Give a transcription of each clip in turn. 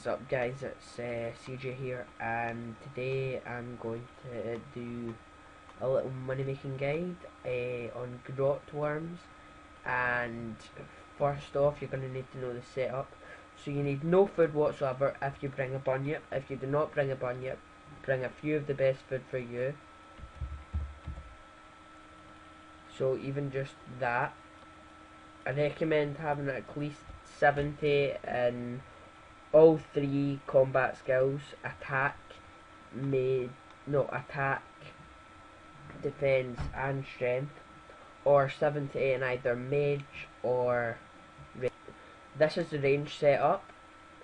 up guys, it's CJ here, and today I'm going to do a little money making guide on grot worms. And first off, you're going to need to know the setup. So you need no food whatsoever if you bring a bunyip. If you do not bring a bunyip, bring a few of the best food for you. So even just that. I recommend having at least 70 in all three combat skills: attack, attack, defense and strength, or 70 in either mage or range. This is the range setup.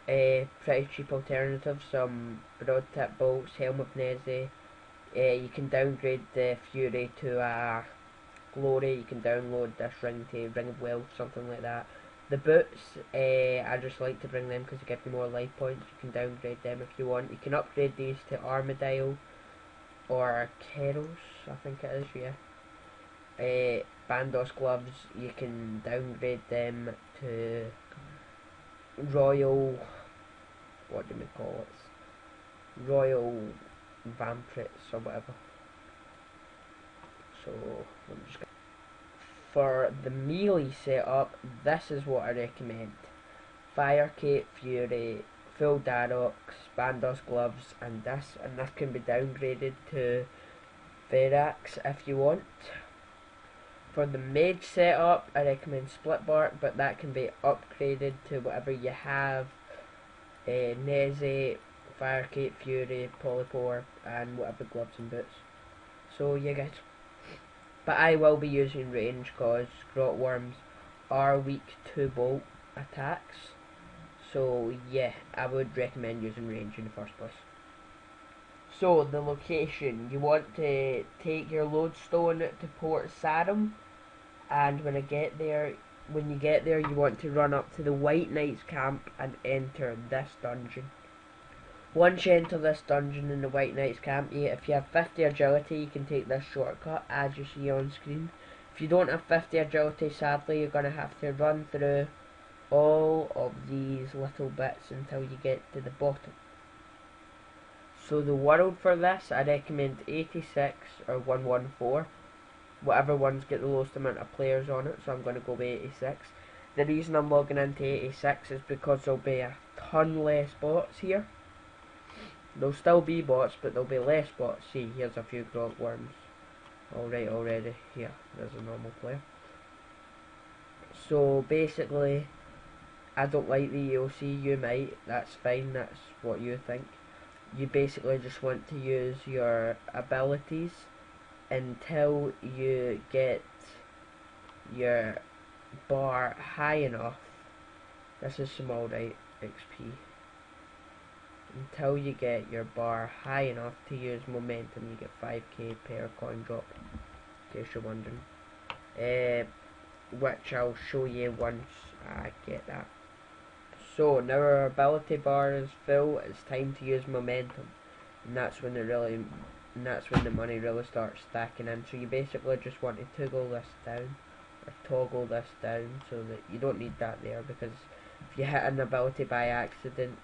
Pretty cheap alternatives, some broad tip bolts, helm of Neze. You can downgrade the Fury to a glory. You can download this ring to ring of wealth, something like that. The boots, I just like to bring them because they give you more life points. You can downgrade them if you want. You can upgrade these to Armadillo or Keros, I think it is, yeah. Bandos gloves, you can downgrade them to Royal, what do we call it? Royal Vampires or whatever. So, I'm just gonna for the melee setup, this is what I recommend: Fire Cape, Fury, full Darox, Bandos gloves, and this can be downgraded to Verax if you want. For the mage setup, I recommend Split Bark, but that can be upgraded to whatever you have: Neze, Fire Cape, Fury, Polypore, and whatever gloves and boots. So yeah guys. But I will be using range because grot worms are weak to bolt attacks. So yeah, I would recommend using range in the first place. So the location, you want to take your lodestone to Port Sarum, and when you get there, you want to run up to the White Knight's camp and enter this dungeon. Once you enter this dungeon in the White Knight's camp, if you have 50 agility, you can take this shortcut as you see on screen. If you don't have 50 agility, sadly, you're going to have to run through all of these little bits until you get to the bottom. So the world for this, I recommend 86 or 114. Whatever ones get the lowest amount of players on it, so I'm going to go with 86. The reason I'm logging into 86 is because there'll be a ton less bots here. There'll still be bots, but there'll be less bots. See, here's a few grot worms. Alright, already. Here, there's a normal player. So basically, I don't like the EOC, you might. That's fine, that's what you think. You basically just want to use your abilities until you get your bar high enough. This is some alright XP. Until you get your bar high enough to use momentum. You get 5k per coin drop, in case you're wondering, which I'll show you once I get that. So now our ability bar is full, it's time to use momentum, and that's when the money really starts stacking in. So you basically just want to toggle this down so that you don't need that there, because if you hit an ability by accident,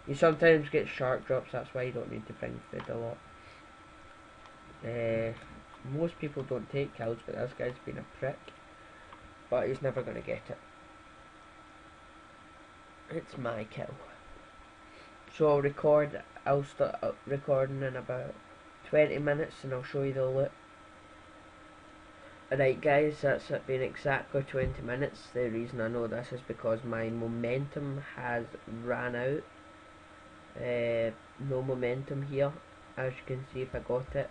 you sometimes get shark drops. That's why you don't need to bring food a lot. Most people don't take kills, but this guy's been a prick. But he's never going to get it. It's my kill. So I'll start recording in about 20 minutes and I'll show you the loot. Alright guys, that's it been exactly 20 minutes. The reason I know this is because my momentum has ran out. No momentum here. As you can see, if I got it,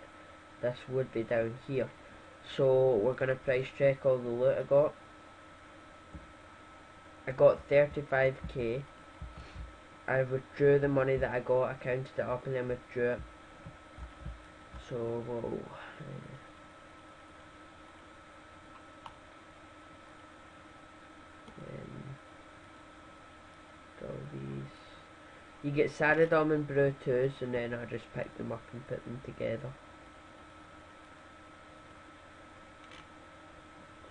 this would be down here. So we're going to price check all the loot I got. I got 35k. I withdrew the money that I got, I counted it up and then withdrew it. So whoa. All these. You get Saradom and Brutus, and then I just pick them up and put them together.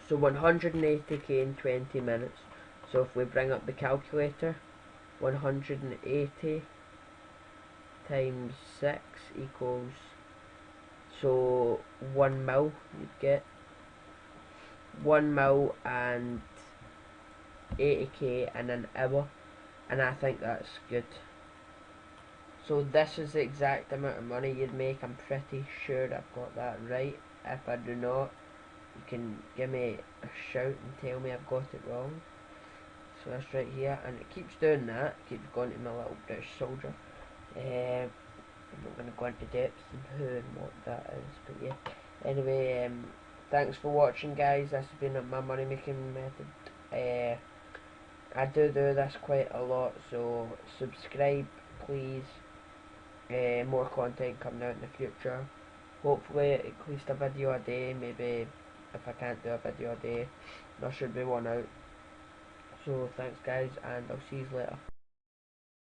So 180k in 20 minutes. So if we bring up the calculator, 180 times 6 equals, so 1 mil. You'd get 1 mil and 80k in an hour, and I think that's good. So this is the exact amount of money you'd make. I'm pretty sure I've got that right. If I do not, you can give me a shout and tell me I've got it wrong. So that's right here, and it keeps doing that. It keeps going to my little British soldier. I'm not going to go into depth on who and what that is, but yeah. Anyway, thanks for watching, guys. This has been my money making method. I do this quite a lot, so subscribe, please. More content coming out in the future. Hopefully at least a video a day. Maybe if I can't do a video a day, there should be one out. So thanks, guys, and I'll see you later.